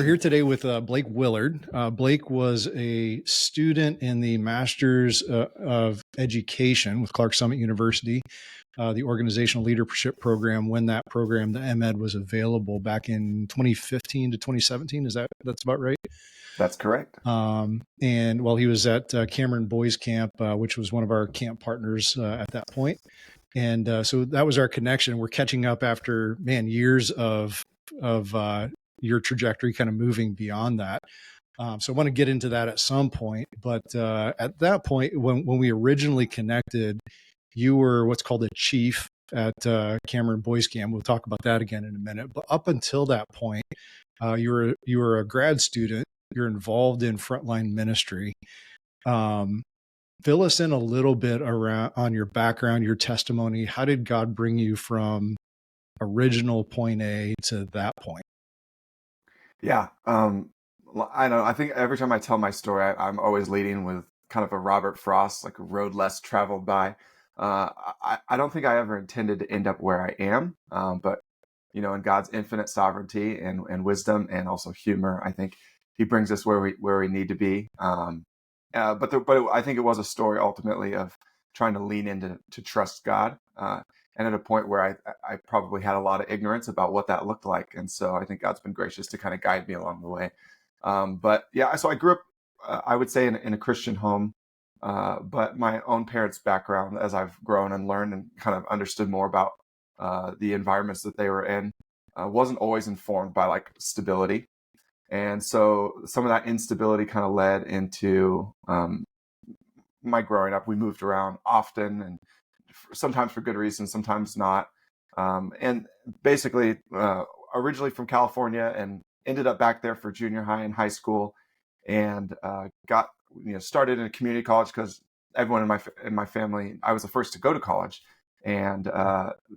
we're here today with Blake Willard. Blake was a student in the Masters of Education with Clark Summit University, the Organizational Leadership Program, when that program, the MEd, was available back in 2015 to 2017. That's about right? That's correct. And while he was at Cameron Boys Camp, which was one of our camp partners at that point. And so that was our connection. We're catching up after, years of your trajectory kind of moving beyond that. So I want to get into that at some point. But at that point, when we originally connected, you were what's called a chief at Cameron Boys Camp. We'll talk about that again in a minute. But up until that point, you were a grad student. You're involved in frontline ministry. Fill us in a little bit around on your background, your testimony. How did God bring you from original point A to that point? Yeah. I know. I think every time I tell my story, I'm always leading with kind of a Robert Frost, like a road less traveled by. I don't think I ever intended to end up where I am, but in God's infinite sovereignty and wisdom and also humor, I think He brings us where we need to be. But I think it was a story ultimately of trying to lean into to trust God, and at a point where I probably had a lot of ignorance about what that looked like, and so I think God's been gracious to kind of guide me along the way. But yeah, so I grew up, I would say, in a Christian home, but my own parents' background, as I've grown and learned and kind of understood more about the environments that they were in, wasn't always informed by like stability. And so some of that instability kind of led into my growing up. We moved around often, and sometimes for good reasons, sometimes not. And basically, originally from California, and ended up back there for junior high and high school, and got started in a community college because everyone in my family, I was the first to go to college. And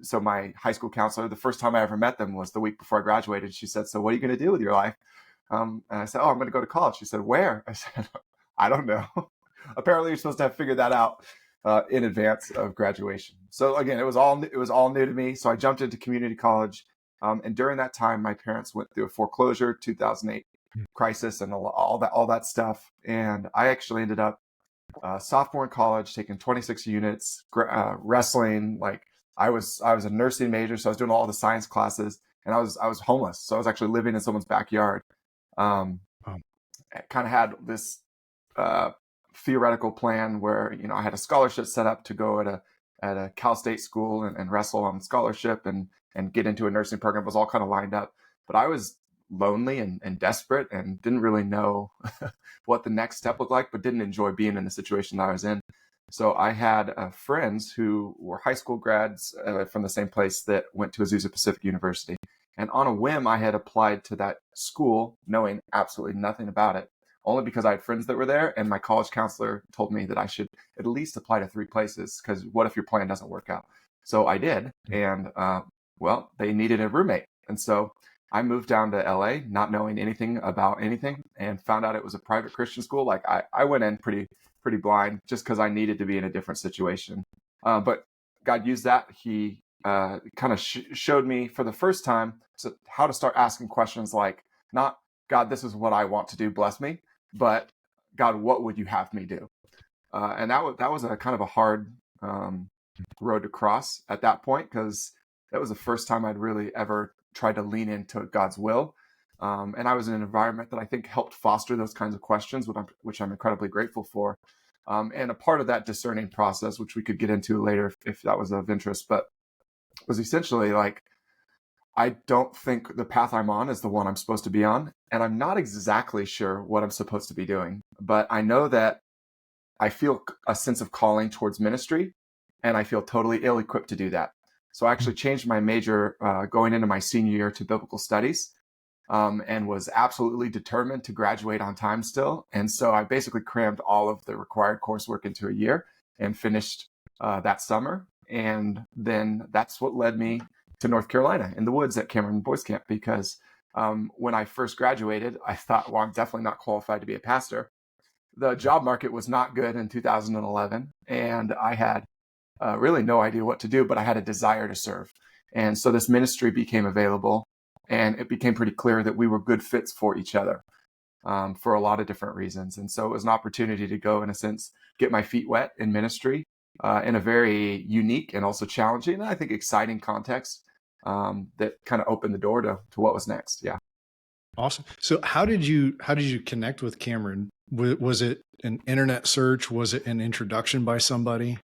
so my high school counselor, the first time I ever met them was the week before I graduated. She said, "So what are you going to do with your life?" And I said, "Oh, I'm going to go to college." She said, "Where?" I said, "I don't know." Apparently, you're supposed to have figured that out in advance of graduation. So again, it was all new to me. So I jumped into community college, and during that time, my parents went through a foreclosure, 2008 crisis, and all that stuff. And I actually ended up sophomore in college, taking 26 units, wrestling. Like I was a nursing major, so I was doing all the science classes, and I was homeless. So I was actually living in someone's backyard. I kind of had this theoretical plan where I had a scholarship set up to go at a Cal State school and wrestle on scholarship and get into a nursing program. It was all kind of lined up, but I was lonely and desperate and didn't really know what the next step looked like, but didn't enjoy being in the situation that I was in. So I had friends who were high school grads from the same place that went to Azusa Pacific University. And on a whim, I had applied to that school knowing absolutely nothing about it, only because I had friends that were there. And my college counselor told me that I should at least apply to 3 places, because what if your plan doesn't work out? So I did. And well, they needed a roommate. And so I moved down to LA, not knowing anything about anything, and found out it was a private Christian school. Like I went in pretty blind just because I needed to be in a different situation. But God used that. He kind of showed me for the first time how to start asking questions like, not, "God, this is what I want to do, bless me," but, "God, what would you have me do?" And that was a kind of a hard road to cross at that point, because that was the first time I'd really ever tried to lean into God's will. And I was in an environment that I think helped foster those kinds of questions, which I'm incredibly grateful for. And a part of that discerning process, which we could get into later if that was of interest, but was essentially like, I don't think the path I'm on is the one I'm supposed to be on. And I'm not exactly sure what I'm supposed to be doing, but I know that I feel a sense of calling towards ministry, and I feel totally ill-equipped to do that. So I actually changed my major going into my senior year to biblical studies, and was absolutely determined to graduate on time still. And so I basically crammed all of the required coursework into a year and finished that summer. And then that's what led me to North Carolina in the woods at Cameron Boys Camp, because when I first graduated, I thought, well, I'm definitely not qualified to be a pastor. The job market was not good in 2011, and I had really no idea what to do, but I had a desire to serve. And so this ministry became available. And it became pretty clear that we were good fits for each other for a lot of different reasons. And so it was an opportunity to go, in a sense, get my feet wet in ministry in a very unique and also challenging and I think exciting context that kind of opened the door to what was next. Yeah. Awesome. So how did you connect with Cameron? Was it an internet search? Was it an introduction by somebody?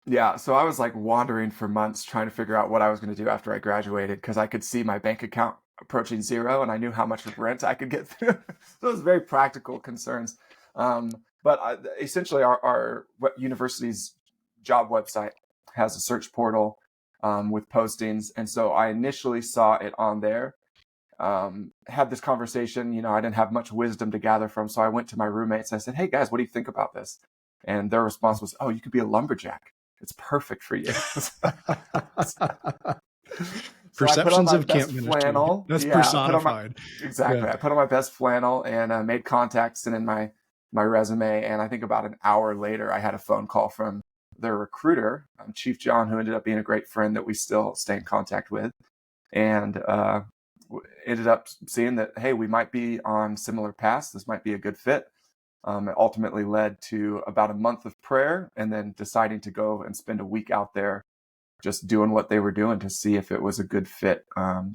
Yeah, so I was like wandering for months trying to figure out what I was going to do after I graduated because I could see my bank account approaching zero and I knew how much rent I could get through. So it was very practical concerns. But essentially, our university's job website has a search portal with postings. And so I initially saw it on there, had this conversation. I didn't have much wisdom to gather from. So I went to my roommates and I said, hey, guys, what do you think about this? And their response was, oh, you could be a lumberjack. It's perfect for you. Perceptions of camp ministry. Flannel. That's personified. Exactly. Yeah. I put on my best flannel and made contacts and in my resume. And I think about an hour later, I had a phone call from their recruiter, Chief John, who ended up being a great friend that we still stay in contact with. And ended up seeing that, hey, we might be on similar paths. This might be a good fit. It ultimately led to about a month of prayer and then deciding to go and spend a week out there just doing what they were doing to see if it was a good fit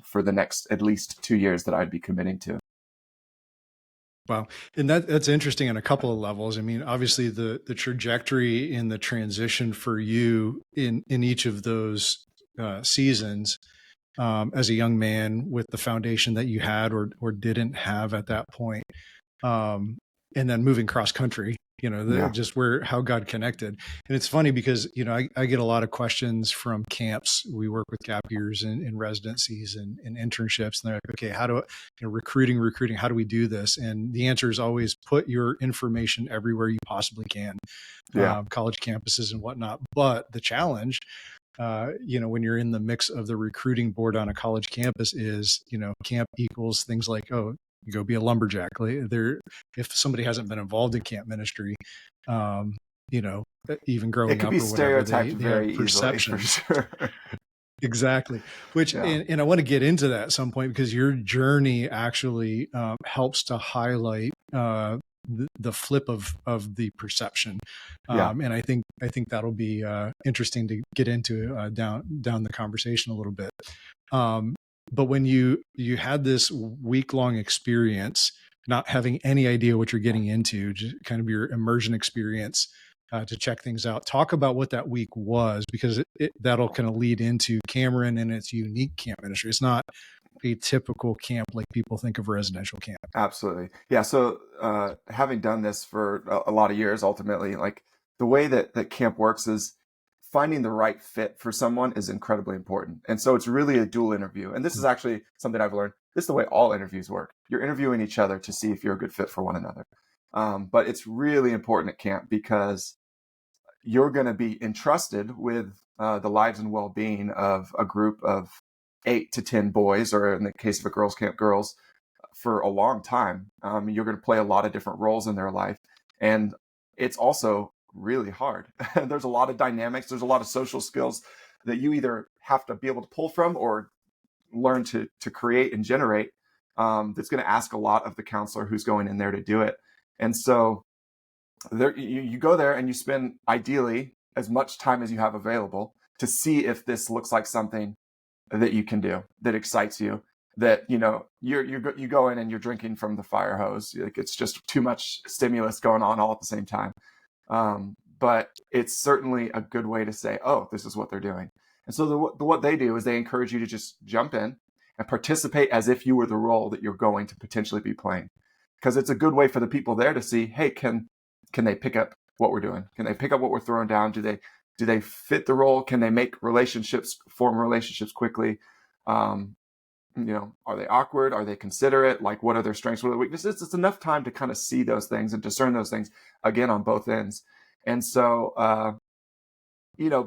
for the next at least 2 years that I'd be committing to. Wow. And that's interesting on a couple of levels. I mean, obviously the trajectory in the transition for you in each of those seasons as a young man with the foundation that you had or didn't have at that point. And then moving cross country, just how God connected. And it's funny because, I get a lot of questions from camps. We work with gap years and residencies and internships. And they're like, okay, how do recruiting, how do we do this? And the answer is always put your information everywhere you possibly can, college campuses and whatnot. But the challenge, when you're in the mix of the recruiting board on a college campus is, camp equals things like, oh, you go be a lumberjack. If somebody hasn't been involved in camp ministry, even growing up or whatever, they have perception. For sure. Exactly. Which, and I want to get into that at some point because your journey actually helps to highlight the flip of the perception. And I think that'll be interesting to get into down the conversation a little bit. But when you had this week-long experience, not having any idea what you're getting into, just kind of your immersion experience to check things out, talk about what that week was, because that'll kind of lead into Cameron and its unique camp ministry. It's not a typical camp like people think of residential camp. Absolutely. Yeah. So having done this for a lot of years, ultimately, like the way that camp works is finding the right fit for someone is incredibly important. And so it's really a dual interview. And this is actually something I've learned. This is the way all interviews work. You're interviewing each other to see if you're a good fit for one another. But it's really important at camp because you're going to be entrusted with the lives and well-being of a group of 8 to 10 boys, or in the case of a girls' camp, girls, for a long time. You're going to play a lot of different roles in their life. And it's also really hard. There's a lot of dynamics. There's a lot of social skills that you either have to be able to pull from or learn to create and generate. That's going to ask a lot of the counselor who's going in there to do it. And so there, you go there and you spend ideally as much time as you have available to see if this looks like something that you can do, that excites you, that, you go in and you're drinking from the fire hose. Like it's just too much stimulus going on all at the same time. But it's certainly a good way to say, oh, this is what they're doing. And so what they do is they encourage you to just jump in and participate as if you were the role that you're going to potentially be playing. Because it's a good way for the people there to see, hey, can they pick up what we're doing? Can they pick up what we're throwing down? Do they fit the role? Can they form relationships quickly? Are they awkward? Are they considerate? Like, what are their strengths? What are their weaknesses? It's enough time to kind of see those things and discern those things, again, on both ends. And so,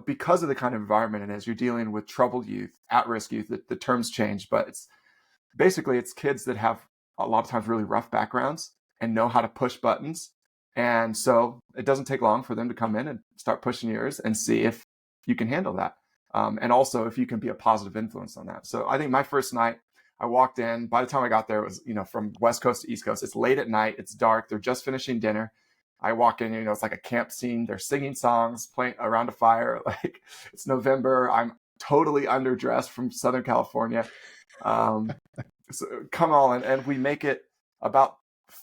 because of the kind of environment it is, you're dealing with troubled youth, at-risk youth. The terms change, but it's kids that have a lot of times really rough backgrounds and know how to push buttons. And so it doesn't take long for them to come in and start pushing yours and see if you can handle that. And also if you can be a positive influence on that. So I think my first night, I walked in. By the time I got there, it was, from West Coast to East Coast. It's late at night. It's dark. They're just finishing dinner. I walk in, it's like a camp scene. They're singing songs, playing around a fire. Like, it's November. I'm totally underdressed from Southern California. So come on, and we make it about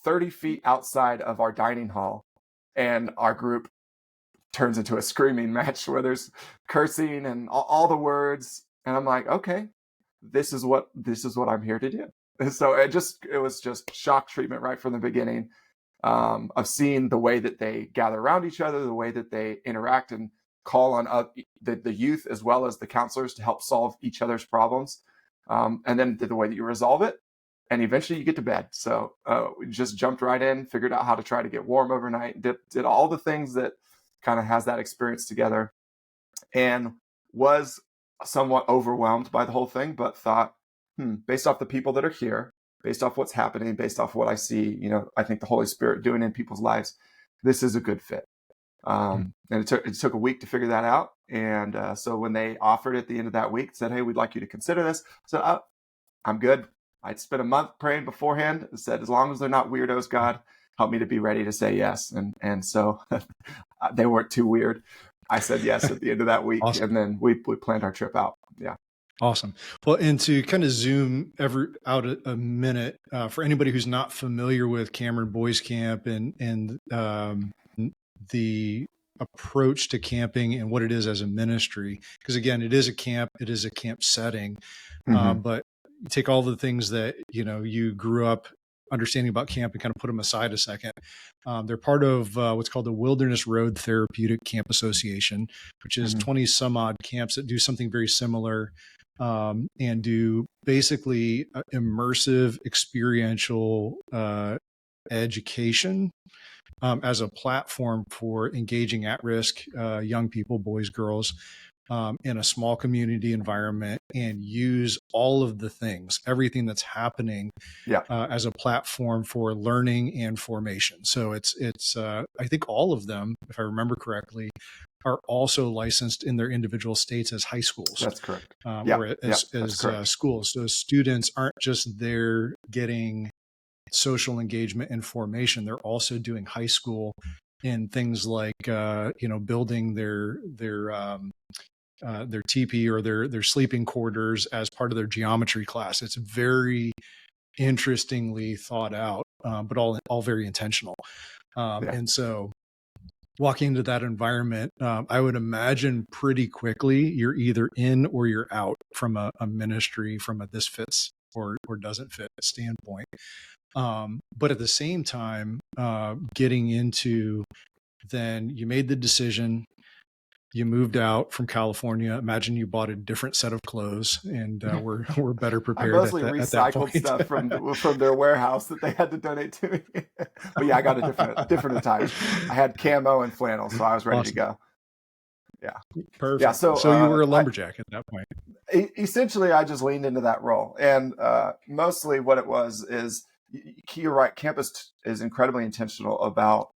30 feet outside of our dining hall, and our group turns into a screaming match where there's cursing and all the words. And I'm like, okay, this is what I'm here to do. And so it was just shock treatment right from the beginning, of seeing the way that they gather around each other, the way that they interact and call on the youth as well as the counselors to help solve each other's problems. And then the way that you resolve it, and eventually you get to bed. So we just jumped right in, figured out how to try to get warm overnight, did all the things that kind of has that experience together, and was somewhat overwhelmed by the whole thing, but thought, based off the people that are here, based off what's happening, based off what I see, I think the Holy Spirit doing in people's lives, this is a good fit. And it took a week to figure that out. And so when they offered at the end of that week, said, hey, we'd like you to consider this. So I'm good. I'd spent a month praying beforehand, said, as long as they're not weirdos, God, help me to be ready to say yes. And so they weren't too weird. I said yes at the end of that week. Awesome. And then we planned our trip out. Yeah. Awesome. Well, and to kind of zoom out a minute, for anybody who's not familiar with Cameron Boys Camp and the approach to camping and what it is as a ministry, because again, it is a camp setting, but you take all the things that, you grew up understanding about camp and kind of put them aside a second. They're part of what's called the Wilderness Road Therapeutic Camp Association, which is 20 some odd camps that do something very similar, and do basically immersive experiential education as a platform for engaging at-risk young people, boys, girls, in a small community environment, and use all of the things, everything that's happening as a platform for learning and formation. So it's I think all of them, if I remember correctly, are also licensed in their individual states as high schools. That's correct. Or as schools. So students aren't just there getting social engagement and formation. They're also doing high school in things like, building their teepee or their sleeping quarters as part of their geometry class. It's very interestingly thought out, but all very intentional. And so walking into that environment, I would imagine pretty quickly you're either in or you're out from a ministry, from a this fits or doesn't fit standpoint. But at the same time, getting into, then you made the decision, you moved out from California. Imagine you bought a different set of clothes, and we're better prepared. I mostly recycled stuff from their warehouse that they had to donate to me. But yeah, I got a different attire. I had camo and flannel, so I was ready to go. Yeah, perfect. Yeah, so you were a lumberjack at that point. Essentially, I just leaned into that role, and mostly what it was is, you're right. Campus is incredibly intentional about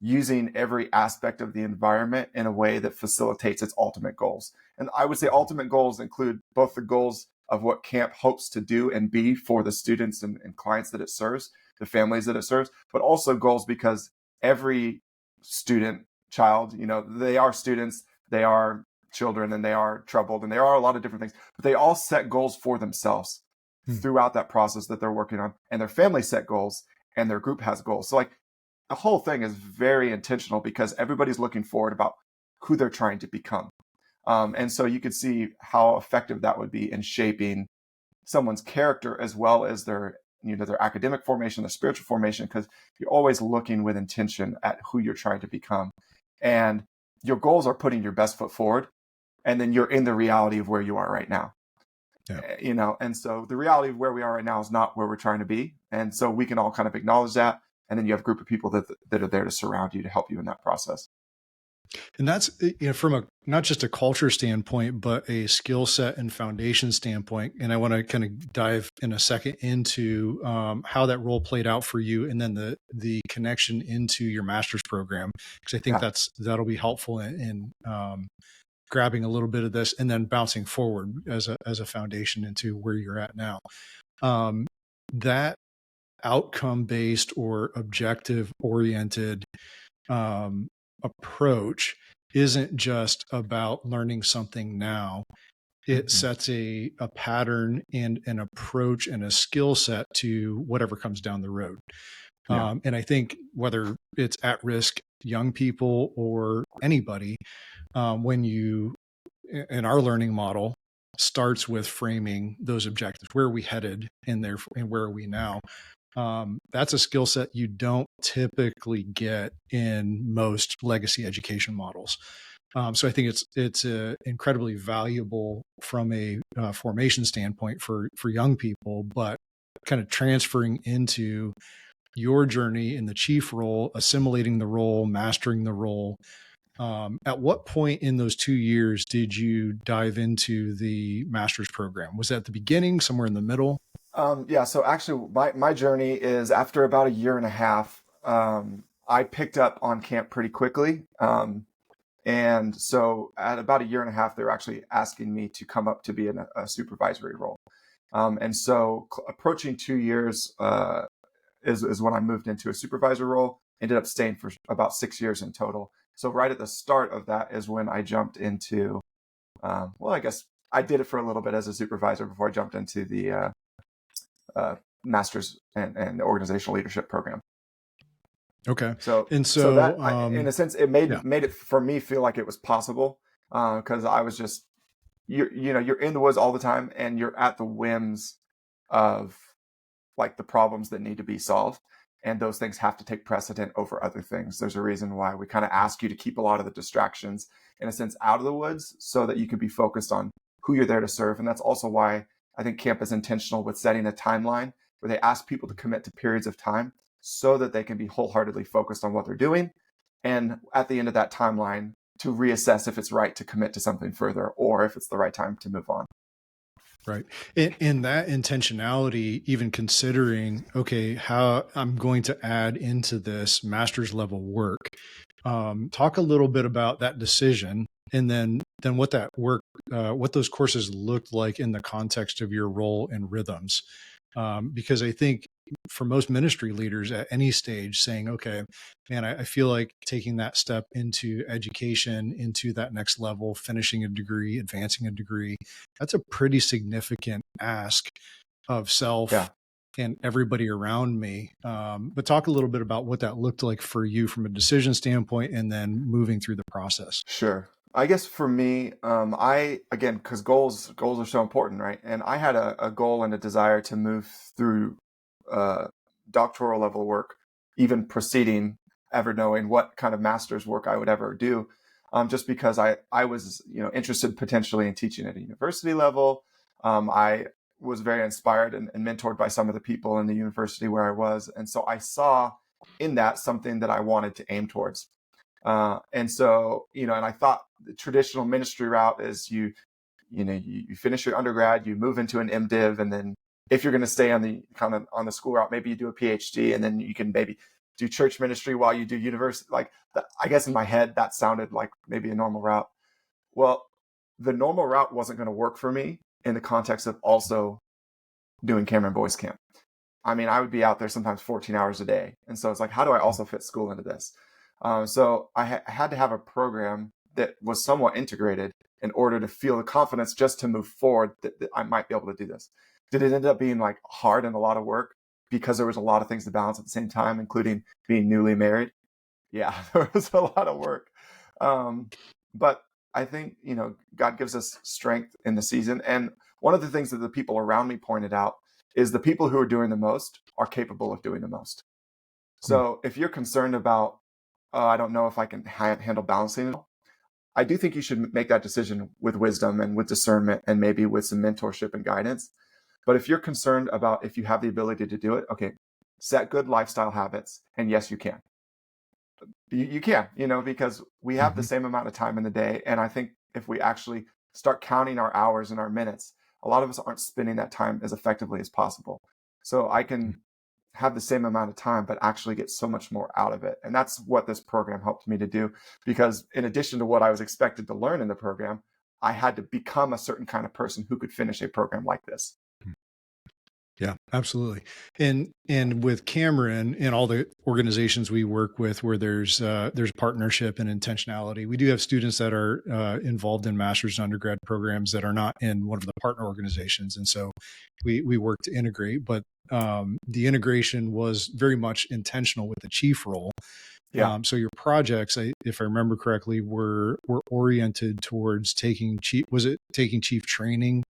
using every aspect of the environment in a way that facilitates its ultimate goals. And I would say ultimate goals include both the goals of what camp hopes to do and be for the students and clients that it serves, the families that it serves, but also goals because every student, child, they are students, they are children, and they are troubled, and there are a lot of different things, but they all set goals for themselves throughout that process that they're working on, and their family set goals, and their group has goals. So the whole thing is very intentional because everybody's looking forward about who they're trying to become. And so you could see how effective that would be in shaping someone's character as well as their academic formation, their spiritual formation, because you're always looking with intention at who you're trying to become. And your goals are putting your best foot forward, and then you're in the reality of where you are right now. Yeah. And so the reality of where we are right now is not where we're trying to be. And so we can all kind of acknowledge that. And then you have a group of people that are there to surround you, to help you in that process. And that's, from not just a culture standpoint, but a skill set and foundation standpoint. And I want to kind of dive in a second into how that role played out for you, and then the connection into your master's program, because I think that'll be helpful in grabbing a little bit of this and then bouncing forward as a foundation into where you're at now. That outcome-based or objective-oriented approach isn't just about learning something now. It sets a pattern and an approach and a skill set to whatever comes down the road. Yeah. And I think whether it's at-risk young people or anybody, when you, in our learning model, starts with framing those objectives. Where are we headed and where are we now? That's a skill set you don't typically get in most legacy education models. So I think it's incredibly valuable from a formation standpoint for young people, but kind of transferring into your journey in the chief role, assimilating the role, mastering the role. At what point in those 2 years did you dive into the master's program? Was that at the beginning, somewhere in the middle? Yeah, so actually my journey is after about a year and a half, I picked up on camp pretty quickly. And so at about a year and a half, they were actually asking me to come up to be in a supervisory role. And so approaching 2 years is when I moved into a supervisor role, ended up staying for about 6 years in total. So right at the start of that is when I jumped into, well, I guess I did it for a little bit as a supervisor before I jumped into the master's and the organizational leadership program. Okay. So And so that so, in a sense, it yeah, made it for me feel like it was possible, because I was just you're in the woods all the time and you're at the whims of like the problems that need to be solved, and those things have to take precedent over other things. There's a reason why we kind of ask you to keep a lot of the distractions in a sense out of the woods so that you can be focused on who you're there to serve. And that's also why I think camp is intentional with setting a timeline where they ask people to commit to periods of time so that they can be wholeheartedly focused on what they're doing. And at the end of that timeline, to reassess if it's right to commit to something further or if it's the right time to move on. right. In that intentionality, even considering, okay, how I'm going to add into this master's level work, talk a little bit about that decision and then what that work, what those courses looked like in the context of your role and rhythms. Because I think for most ministry leaders at any stage saying, okay, man, I feel like taking that step into education, into that next level, finishing a degree, advancing a degree, that's a pretty significant ask of self Yeah, and everybody around me. But talk a little bit about what that looked like for you from a decision standpoint and then moving through the process. sure. I guess for me, I again, because goals are so important, right? And I had a goal and a desire to move through uh, doctoral level work, even preceding ever knowing what kind of master's work I would ever do, just because I was interested potentially in teaching at a university level. I was very inspired and mentored by some of the people in the university where I was, and so I saw in that something that I wanted to aim towards. And so, and I thought the traditional ministry route is you finish your undergrad, you move into an MDiv, and then if you're going to stay on the kind of on the school route, maybe you do a PhD, and then you can maybe do church ministry while you do university. Like I guess in my head that sounded like maybe a normal route. Well, the normal route wasn't going to work for me in the context of also doing Cameron Boys Camp. I mean, I would be out there sometimes 14 hours a day. And so it's like, how do I also fit school into this? So I had to have a program that was somewhat integrated in order to feel the confidence just to move forward that I might be able to do this. Did it end up being like hard and a lot of work because there was a lot of things to balance at the same time, including being newly married? Yeah, there was a lot of work. But I think, God gives us strength in the season. And one of the things that the people around me pointed out is the people who are doing the most are capable of doing the most. Hmm. So if you're concerned about, I don't know if I can handle balancing it all, I do think you should make that decision with wisdom and with discernment and maybe with some mentorship and guidance. But if you're concerned about if you have the ability to do it, okay, set good lifestyle habits. And yes, you can. You can, because we have the Mhm. same amount of time in the day. And I think if we actually start counting our hours and our minutes, a lot of us aren't spending that time as effectively as possible. So I can have the same amount of time, but actually get so much more out of it. And that's what this program helped me to do. Because in addition to what I was expected to learn in the program, I had to become a certain kind of person who could finish a program like this. Yeah, absolutely. And with Cameron and all the organizations we work with where there's partnership and intentionality, we do have students that are involved in master's and undergrad programs that are not in one of the partner organizations. And so we work to integrate, but the integration was very much intentional with the chief role. Yeah. So your projects, if I remember correctly, were oriented towards taking chief. Was it taking chief training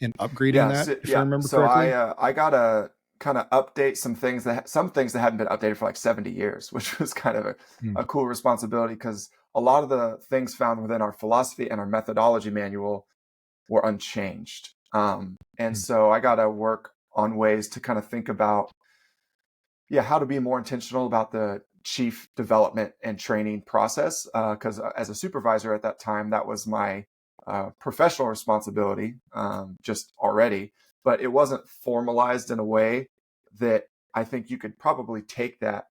and upgrading Yeah. that? So, If I yeah. remember So correctly. I got to kind of update some things that hadn't been updated for like 70 years, which was kind of Hmm. a cool responsibility because a lot of the things found within our philosophy and our methodology manual were unchanged. And Hmm. so I got to work on ways to kind of think about, yeah, how to be more intentional about the chief development and training process. Because as a supervisor at that time, that was my professional responsibility just already, but it wasn't formalized in a way that I think you could probably take that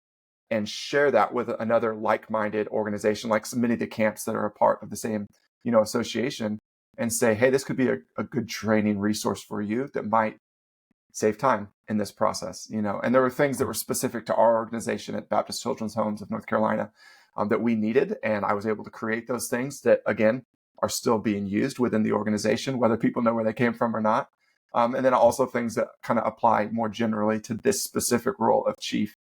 and share that with another like-minded organization, like so many of the camps that are a part of the same, association, and say, hey, this could be a good training resource for you that might save time in this process, And there were things that were specific to our organization at Baptist Children's Homes of North Carolina that we needed, and I was able to create those things that, again, are still being used within the organization, whether people know where they came from or not. And then also things that kind of apply more generally to this specific role of chief.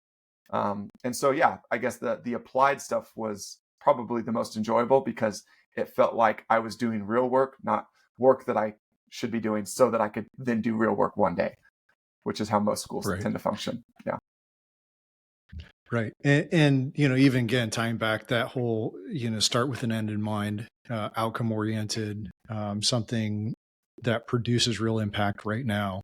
And so, yeah, I guess the applied stuff was probably the most enjoyable because it felt like I was doing real work, not work that I should be doing so that I could then do real work one day, which is how most schools Right. tend to function. Yeah. Right. And, even again, tying back that whole, start with an end in mind, outcome oriented, something that produces real impact right now.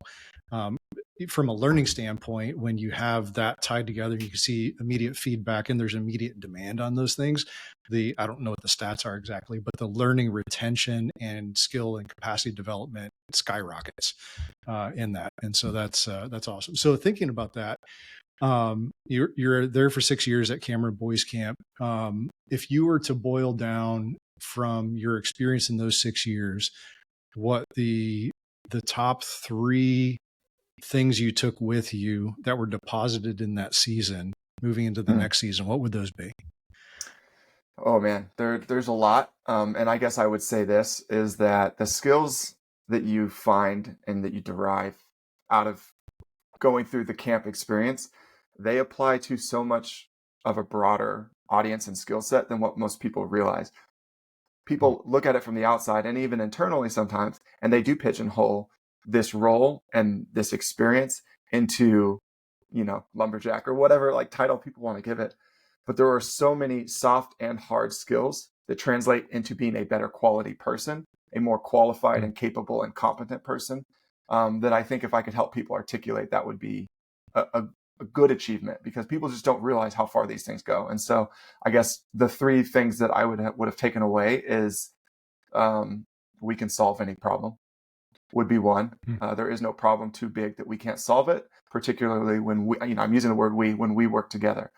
From a learning standpoint, when you have that tied together, you can see immediate feedback and there's immediate demand on those things. I don't know what the stats are exactly, but the learning retention and skill and capacity development skyrockets in that. And so that's awesome. So thinking about that, you're there for 6 years at Cameron Boys Camp. If you were to boil down from your experience in those 6 years, what the top three things you took with you that were deposited in that season moving into the Hmm. next season, what would those be? Oh man, there's a lot. And I guess I would say this is that the skills that you find and that you derive out of going through the camp experience, they apply to so much of a broader audience and skill set than what most people realize. People look at it from the outside and even internally sometimes, and they do pigeonhole this role and this experience into, lumberjack or whatever like title people want to give it. But there are so many soft and hard skills that translate into being a better quality person, a more qualified and capable and competent person. That I think if I could help people articulate, that would be a good achievement because people just don't realize how far these things go. And so I guess the three things that I would have taken away is we can solve any problem would be one. There is no problem too big that we can't solve it, particularly when I'm using the word we, when we work together.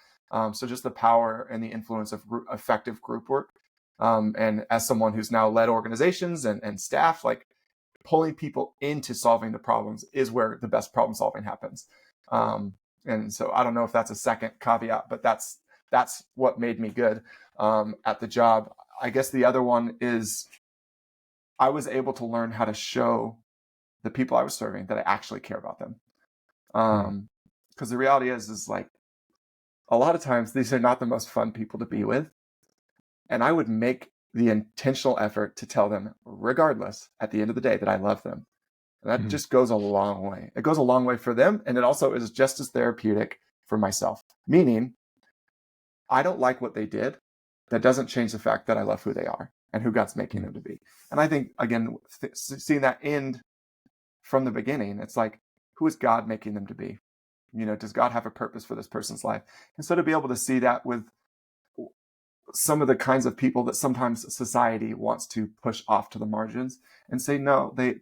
So just the power and the influence of effective group work. And as someone who's now led organizations and staff, like pulling people into solving the problems is where the best problem solving happens. And so I don't know if that's a second caveat, but that's what made me good at the job. I guess the other one is I was able to learn how to show the people I was serving that I actually care about them. Because the reality is like a lot of times these are not the most fun people to be with. And I would make the intentional effort to tell them, regardless, at the end of the day, that I love them. And that just goes a long way. It goes a long way for them. And it also is just as therapeutic for myself. Meaning, I don't like what they did. That doesn't change the fact that I love who they are and who God's making them to be. And I think, again, seeing that end from the beginning, it's like, who is God making them to be? Does God have a purpose for this person's life? And so to be able to see that with some of the kinds of people that sometimes society wants to push off to the margins and say, no, they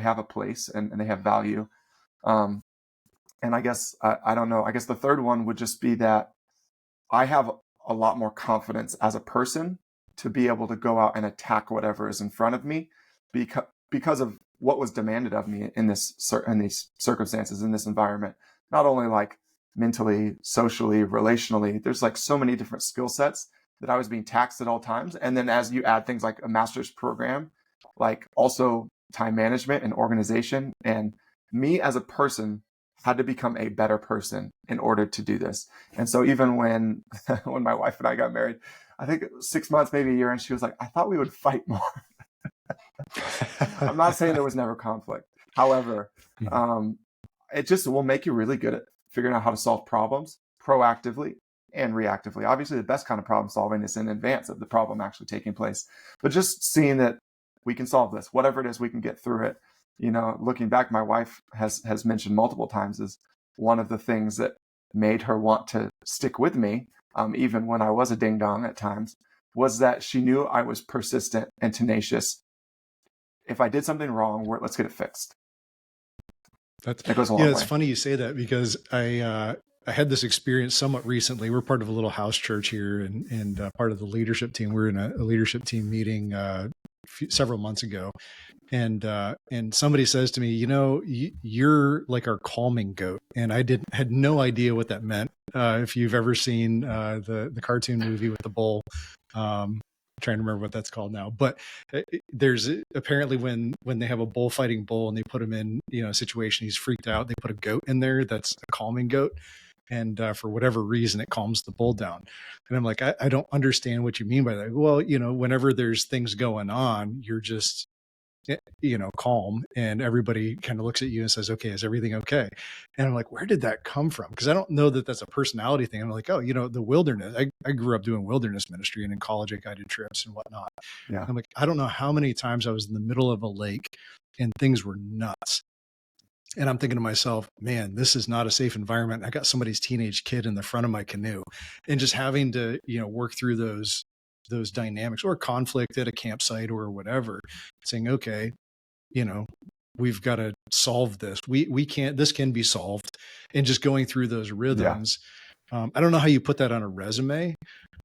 have a place and they have value. And I guess, I don't know, I guess the third one would just be that I have a lot more confidence as a person to be able to go out and attack whatever is in front of me because of what was demanded of me in these circumstances, in this environment, not only like mentally, socially, relationally. There's like so many different skill sets that I was being taxed at all times. And then as you add things like a master's program, like also time management and organization, and me as a person had to become a better person in order to do this. And so even when when my wife and I got married, I think 6 months, maybe a year, and she was like, I thought we would fight more. I'm not saying there was never conflict. However, it just will make you really good at figuring out how to solve problems proactively and reactively. Obviously, the best kind of problem solving is in advance of the problem actually taking place. But just seeing that we can solve this, whatever it is, we can get through it. You know, looking back, my wife has mentioned multiple times is one of the things that made her want to stick with me, even when I was a ding dong at times, was that she knew I was persistent and tenacious. If I did something wrong, let's get it fixed. That goes a long way. It's funny you say that, because I had this experience somewhat recently. We're part of a little house church here, and part of the leadership team. We're in a leadership team meeting several months ago, and somebody says to me, you know, you're like our calming goat, and I had no idea what that meant. If you've ever seen the cartoon movie with the bull, trying to remember what that's called now, but there's apparently when they have a bull fighting bull and they put him in, you know, a situation, he's freaked out, they put a goat in there that's a calming goat, and for whatever reason it calms the bull down. And I'm like, I don't understand what you mean by that. Well, you know, whenever there's things going on, you're just, you know, calm, and everybody kind of looks at you and says, okay, is everything okay? And I'm like, where did that come from? Because I don't know that that's a personality thing. I'm like, oh, you know, the wilderness, I grew up doing wilderness ministry, and in college I guided trips and whatnot. Yeah. I'm like, I don't know how many times I was in the middle of a lake and things were nuts. And I'm thinking to myself, man, this is not a safe environment. I got somebody's teenage kid in the front of my canoe, and just having to, you know, work through those dynamics or conflict at a campsite or whatever, saying, okay, you know, we've got to solve this. We can't, this can be solved. And just going through those rhythms. Yeah. I don't know how you put that on a resume.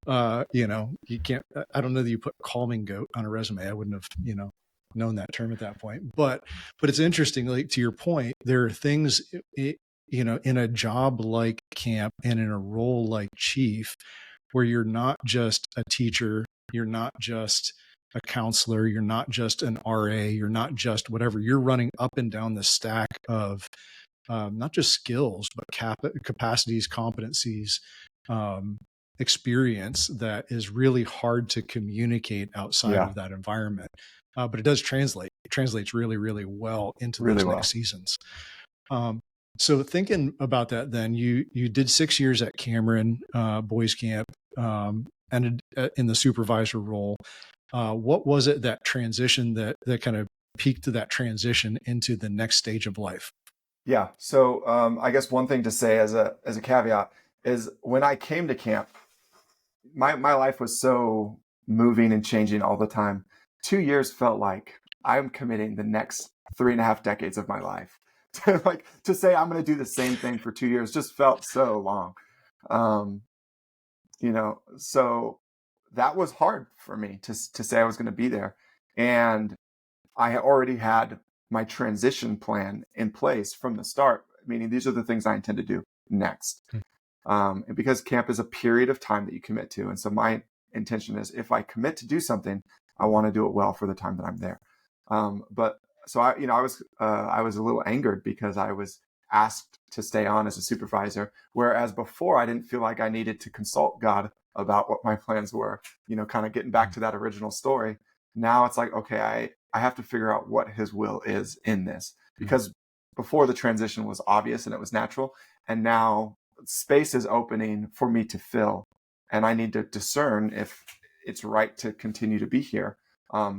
You know, you can't, I don't know that you put calming goat on a resume. I wouldn't have, you know, known that term at that point, but it's interesting, like to your point, there are things, you know, in a job like camp and in a role like chief, where you're not just a teacher, you're not just a counselor, you're not just an RA, you're not just whatever, you're running up and down the stack of not just skills, but capacities, competencies, experience that is really hard to communicate outside of that environment. But it does translate. It translates really, really well into those next seasons. So thinking about that, then you did 6 years at Cameron Boys Camp, ended in the supervisor role. What was it that transition that kind of peaked to that transition into the next stage of life? Yeah. So I guess one thing to say as a caveat is when I came to camp, my life was so moving and changing all the time. 2 years felt like I'm committing the next 3.5 decades of my life. To say I'm going to do the same thing for 2 years just felt so long. You know, so that was hard for me to say I was going to be there. And I already had my transition plan in place from the start, meaning these are the things I intend to do next. And because camp is a period of time that you commit to. And so my intention is, if I commit to do something, I want to do it well for the time that I'm there. But so I was a little angered because I was asked to stay on as a supervisor, whereas before I didn't feel like I needed to consult God about what my plans were, you know, kind of getting back to that original story. Now it's like, okay, I have to figure out what his will is in this, because before the transition was obvious and it was natural. And now space is opening for me to fill, and I need to discern if it's right to continue to be here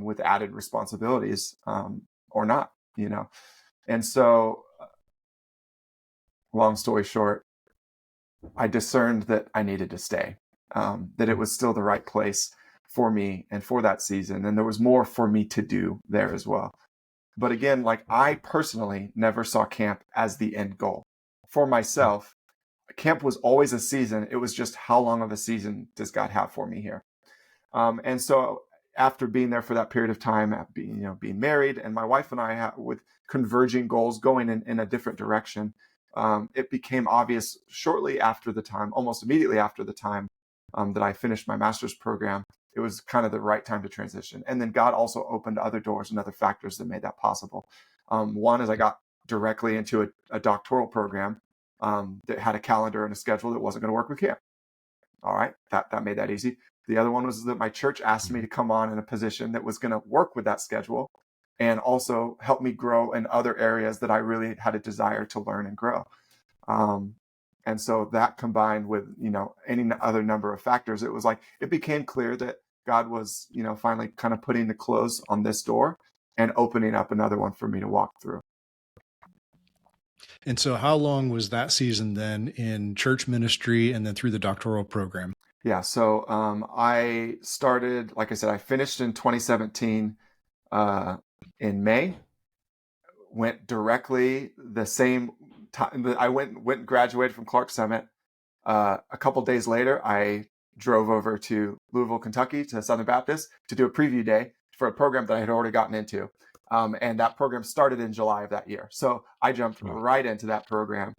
with added responsibilities or not, you know. And so long story short, I discerned that I needed to stay, that it was still the right place for me and for that season. And there was more for me to do there as well. But again, like, I personally never saw camp as the end goal. For myself, camp was always a season. It was just, how long of a season does God have for me here? And so after being there for that period of time, being married, and my wife and I with converging goals going in a different direction, it became obvious shortly after the time, almost immediately after the time that I finished my master's program, it was kind of the right time to transition. And then God also opened other doors and other factors that made that possible. One is I got directly into a doctoral program that had a calendar and a schedule that wasn't going to work with camp. All right, that made that easy. The other one was that my church asked me to come on in a position that was going to work with that schedule and also help me grow in other areas that I really had a desire to learn and grow. And so that combined with, any other number of factors, it was like, it became clear that God was, finally kind of putting the close on this door and opening up another one for me to walk through. And so how long was that season then in church ministry and then through the doctoral program? Yeah. So I started, like I said, I finished in 2017 in May, went directly the same time that I went and graduated from Clark Summit. A couple days later, I drove over to Louisville, Kentucky to Southern Baptist to do a preview day for a program that I had already gotten into. And that program started in July of that year. So I jumped right into that program.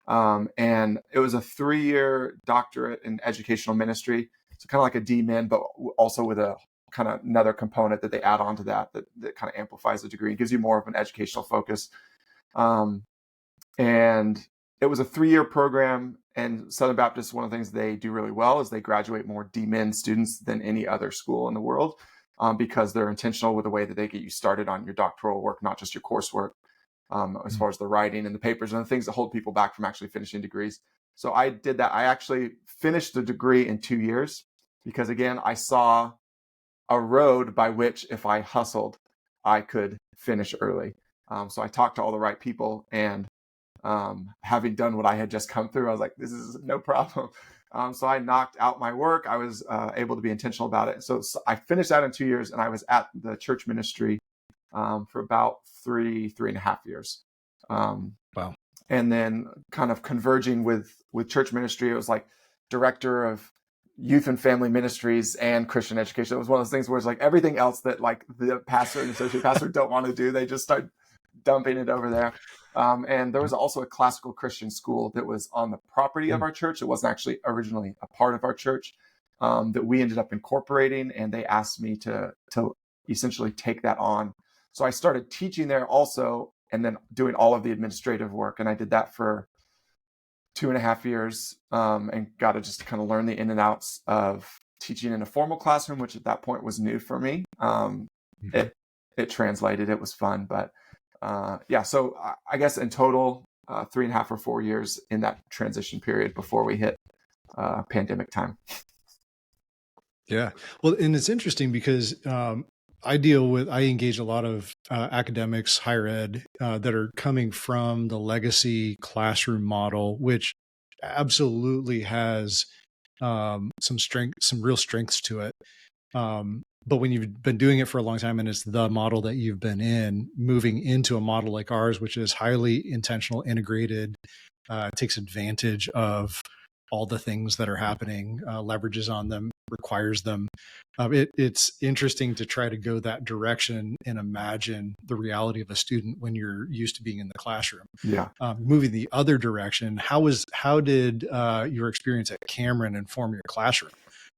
And it was a 3-year doctorate in educational ministry. So kind of like a DMin, but also with a kind of another component that they add on to that kind of amplifies the degree and gives you more of an educational focus. And it was a 3-year program, and Southern Baptist, one of the things they do really well is they graduate more DMin students than any other school in the world, because they're intentional with the way that they get you started on your doctoral work, not just your coursework, as far as the writing and the papers and the things that hold people back from actually finishing degrees. So I did that. I actually finished the degree in 2 years because, again, I saw a road by which if I hustled, I could finish early. So I talked to all the right people, and having done what I had just come through, I was like, this is no problem. So I knocked out my work. I was able to be intentional about it. So I finished that in 2 years, and I was at the church ministry for about three and a half years. Wow. And then kind of converging with church ministry, it was like director of youth and family ministries and Christian education. It was one of those things where it's like everything else that like the pastor and associate pastor don't want to do, they just start dumping it over there. And there was also a classical Christian school that was on the property of our church. It wasn't actually originally a part of our church, that we ended up incorporating, and they asked me to essentially take that on. So I started teaching there also, and then doing all of the administrative work. And I did that for 2.5 years, and got to just kind of learn the in and outs of teaching in a formal classroom, which at that point was new for me. It translated, it was fun, but so I guess in total, 3.5 or 4 years in that transition period before we hit pandemic time. Yeah. Well, and it's interesting because I engage a lot of academics, higher ed, that are coming from the legacy classroom model, which absolutely has some real strengths to it. But when you've been doing it for a long time and it's the model that you've been in, moving into a model like ours, which is highly intentional, integrated, takes advantage of all the things that are happening, leverages on them, requires them. It's interesting to try to go that direction and imagine the reality of a student when you're used to being in the classroom. Yeah. Moving the other direction, how did your experience at Cameron inform your classroom?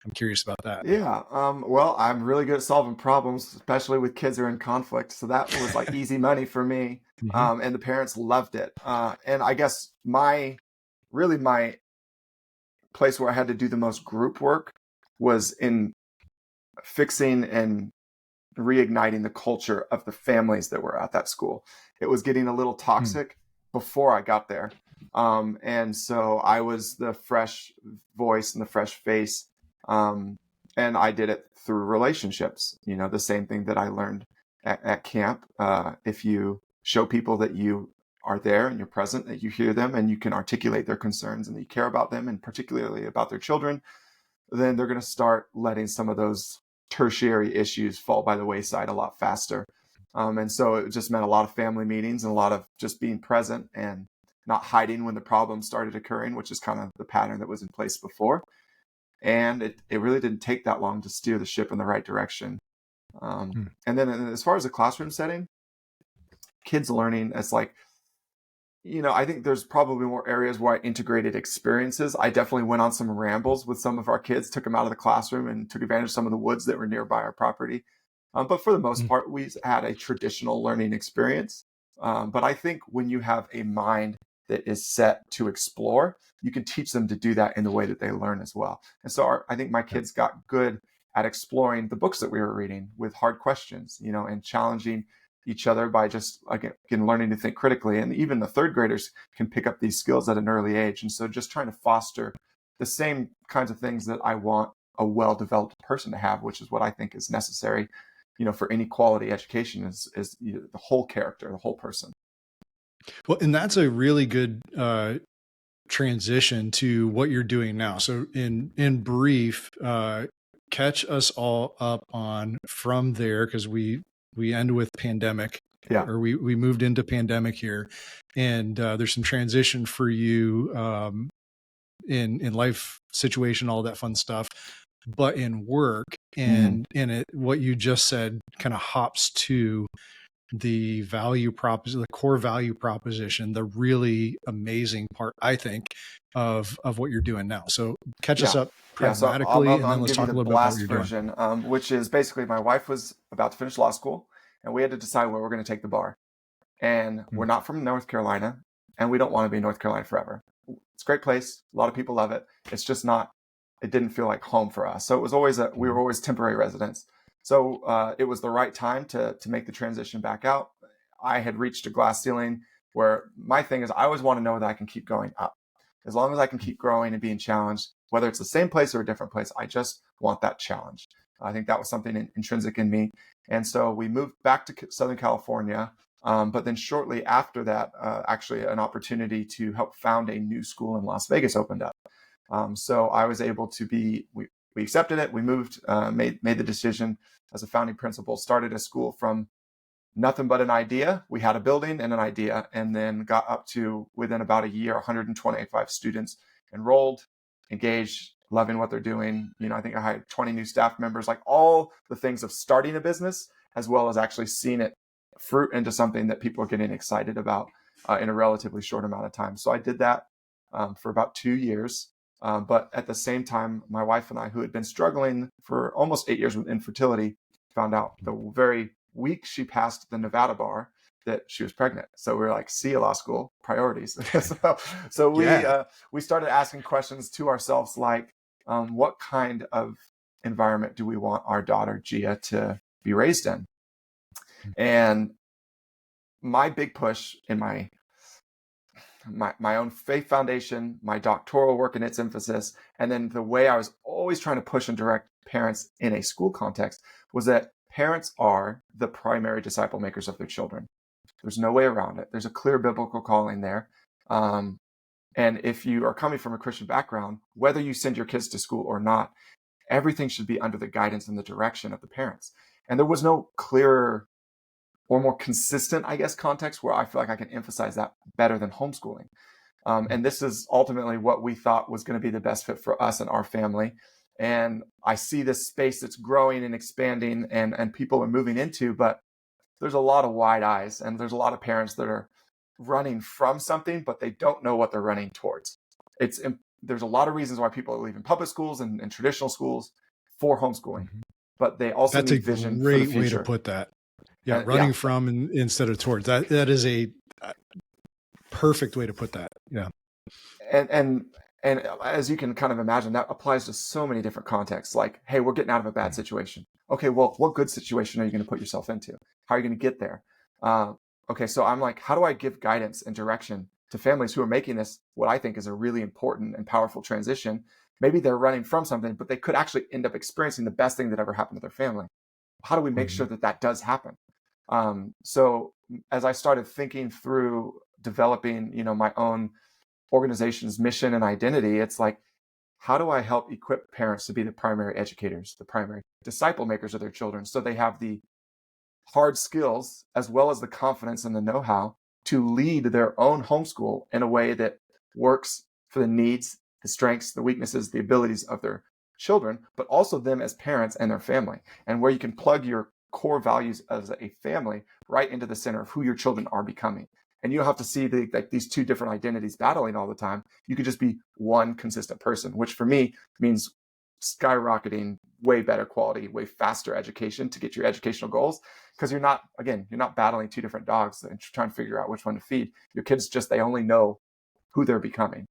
I'm curious about that. Yeah. Well, I'm really good at solving problems, especially with kids who are in conflict. So that was like easy money for me. And the parents loved it. And I guess my place where I had to do the most group work was in fixing and reigniting the culture of the families that were at that school. It was getting a little toxic before I got there. And so I was the fresh voice and the fresh face. And I did it through relationships, the same thing that I learned at camp. If you show people that you are there and you're present, that you hear them and you can articulate their concerns and that you care about them, and particularly about their children, then they're going to start letting some of those tertiary issues fall by the wayside a lot faster. And so it just meant a lot of family meetings and a lot of just being present and not hiding when the problems started occurring, which is kind of the pattern that was in place before. And it really didn't take that long to steer the ship in the right direction. Hmm. And then as far as the classroom setting, kids learning, it's like, I think there's probably more areas where I integrated experiences. I definitely went on some rambles with some of our kids, took them out of the classroom and took advantage of some of the woods that were nearby our property. But for the most Hmm. part, we had a traditional learning experience. But I think when you have a mind that is set to explore, you can teach them to do that in the way that they learn as well. And so I think my Yeah. kids got good at exploring the books that we were reading with hard questions, and challenging each other by just again learning to think critically. And even the third graders can pick up these skills at an early age. And so just trying to foster the same kinds of things that I want a well-developed person to have, which is what I think is necessary, for any quality education, is the whole character, the whole person. Well, and that's a really good transition to what you're doing now. So in brief, catch us all up on from there, because we end with pandemic, Yeah. or we moved into pandemic here, and there's some transition for you in life situation, all that fun stuff, but in work, Mm-hmm. and what you just said kind of hops to the value proposition, the core value proposition, the really amazing part, I think, of what you're doing now. So catch us Yeah. up Yeah. So I'll, pragmatically, I'll, and then I'll let's give you talk the a little bit about what blast you're doing. version, which is basically my wife was about to finish law school and we had to decide where we're going to take the bar. And Hmm. we're not from North Carolina and we don't want to be in North Carolina forever. It's a great place. A lot of people love it. It's just not, it didn't feel like home for us. So it was always, we were always temporary residents. So it was the right time to make the transition back out. I had reached a glass ceiling where my thing is I always want to know that I can keep going up. As long as I can keep growing and being challenged, whether it's the same place or a different place, I just want that challenge. I think that was something intrinsic in me. And so we moved back to Southern California. But then shortly after that, actually an opportunity to help found a new school in Las Vegas opened up. So I was able to we accepted it. We moved, made the decision as a founding principal, started a school from nothing but an idea. We had a building and an idea, and then got up to, within about a year, 125 students enrolled, engaged, loving what they're doing. I think I hired 20 new staff members, like all the things of starting a business, as well as actually seeing it fruit into something that people are getting excited about in a relatively short amount of time. So I did that for about 2 years. But at the same time, my wife and I, who had been struggling for almost 8 years with infertility, found out the very week she passed the Nevada bar that she was pregnant. So we were like, see you, law school, priorities. so Yeah. we started asking questions to ourselves like, what kind of environment do we want our daughter Gia to be raised in? And my big push in my own faith foundation, my doctoral work and its emphasis, and then the way I was always trying to push and direct parents in a school context was that parents are the primary disciple makers of their children. There's no way around it. There's a clear biblical calling there. And if you are coming from a Christian background, whether you send your kids to school or not, everything should be under the guidance and the direction of the parents. And there was no clearer or more consistent, I guess, context where I feel like I can emphasize that better than homeschooling. And this is ultimately what we thought was going to be the best fit for us and our family. And I see this space that's growing and expanding and people are moving into, but there's a lot of wide eyes and there's a lot of parents that are running from something, but they don't know what they're running towards. There's a lot of reasons why people are leaving public schools and traditional schools for homeschooling, but they also That's a need vision for the great way to future. put that. Yeah, And running from instead of towards. That is a perfect way to put that. Yeah. and as you can kind of imagine, that applies to so many different contexts. Like, hey, we're getting out of a bad situation. Okay, well, what good situation are you going to put yourself into? How are you going to get there? Okay, so I'm like, how do I give guidance and direction to families who are making this, what I think is a really important and powerful transition? Maybe they're running from something, but they could actually end up experiencing the best thing that ever happened to their family. How do we make sure that that does happen? So as I started thinking through developing, my own organization's mission and identity, it's like, how do I help equip parents to be the primary educators, the primary disciple makers of their children, so they have the hard skills as well as the confidence and the know-how to lead their own homeschool in a way that works for the needs, the strengths, the weaknesses, the abilities of their children, but also them as parents and their family, and where you can plug your core values as a family right into the center of who your children are becoming. And you don't have to see these two different identities battling all the time. You could just be one consistent person, which for me means skyrocketing way better quality, way faster education to get your educational goals. Because you're not battling two different dogs and trying to figure out which one to feed. Your kids they only know who they're becoming,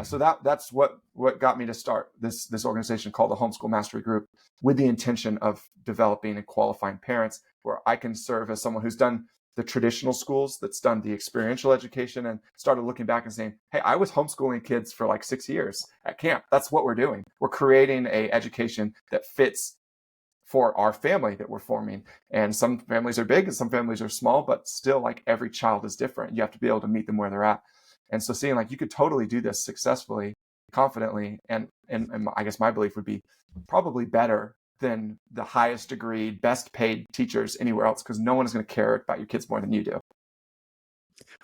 So that's what got me to start this organization called the Homeschool Mastery Group, with the intention of developing and qualifying parents, where I can serve as someone who's done the traditional schools, that's done the experiential education, and started looking back and saying, hey, I was homeschooling kids for like 6 years at camp. That's what we're doing. We're creating a education that fits for our family that we're forming. And some families are big and some families are small, but still, like, every child is different. You have to be able to meet them where they're at. And so seeing like you could totally do this successfully, confidently, and I guess my belief would be probably better than the highest degree, best paid teachers anywhere else, because no one is going to care about your kids more than you do.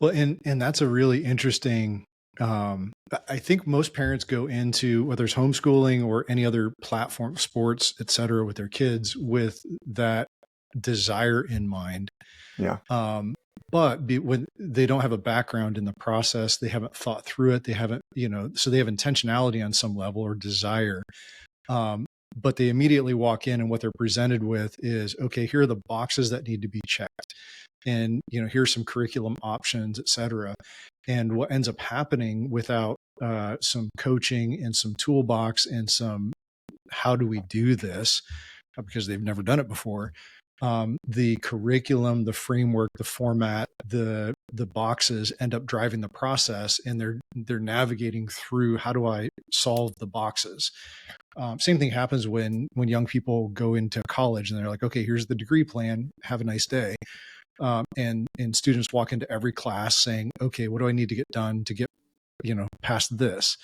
Well, and that's a really interesting, I think most parents go into, whether it's homeschooling or any other platform, sports, et cetera, with their kids with that desire in mind. Yeah. But when they don't have a background in the process, they haven't thought through it. They haven't, so they have intentionality on some level or desire. But they immediately walk in and what they're presented with is, okay, here are the boxes that need to be checked. And, here's some curriculum options, et cetera. And what ends up happening without some coaching and some toolbox and some, how do we do this? Because they've never done it before. The curriculum, the framework, the format, the boxes end up driving the process, and they're navigating through, how do I solve the boxes? Same thing happens when young people go into college and they're like, okay, here's the degree plan, have a nice day. And students walk into every class saying, okay, what do I need to get done to get, past this?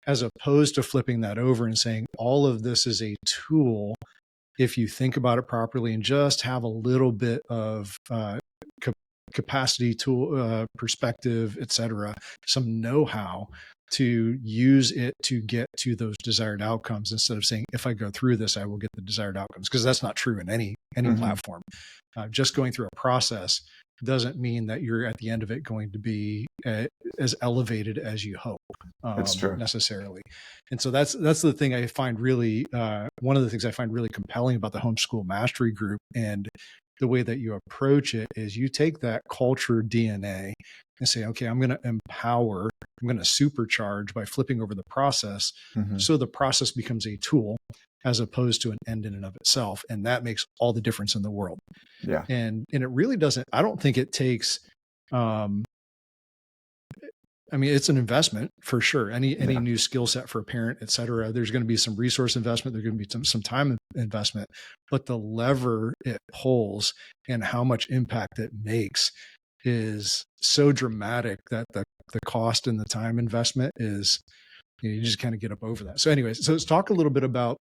As opposed to flipping that over and saying, all of this is a tool if you think about it properly and just have a little bit of capacity, tool, perspective, et cetera, some know-how to use it to get to those desired outcomes, instead of saying, if I go through this, I will get the desired outcomes. Because that's not true in any platform. Just going through a process doesn't mean that you're at the end of it going to be as elevated as you hope. That's true. Necessarily. And so that's the thing I find really, one of the things I find really compelling about the Homeschool Mastery Group, and the way that you approach it is you take that culture DNA and say, okay, I'm going to empower, I'm going to supercharge by flipping over the process. So the process becomes a tool as opposed to an end in and of itself. And that makes all the difference in the world. Yeah. And it really doesn't, I don't think it takes, it's an investment for sure. Any new skill set for a parent, et cetera, there's going to be some resource investment. There's going to be some time investment, but the lever it pulls and how much impact it makes is so dramatic that the cost and the time investment is, you just kind of get up over that. So anyways, so let's talk a little bit about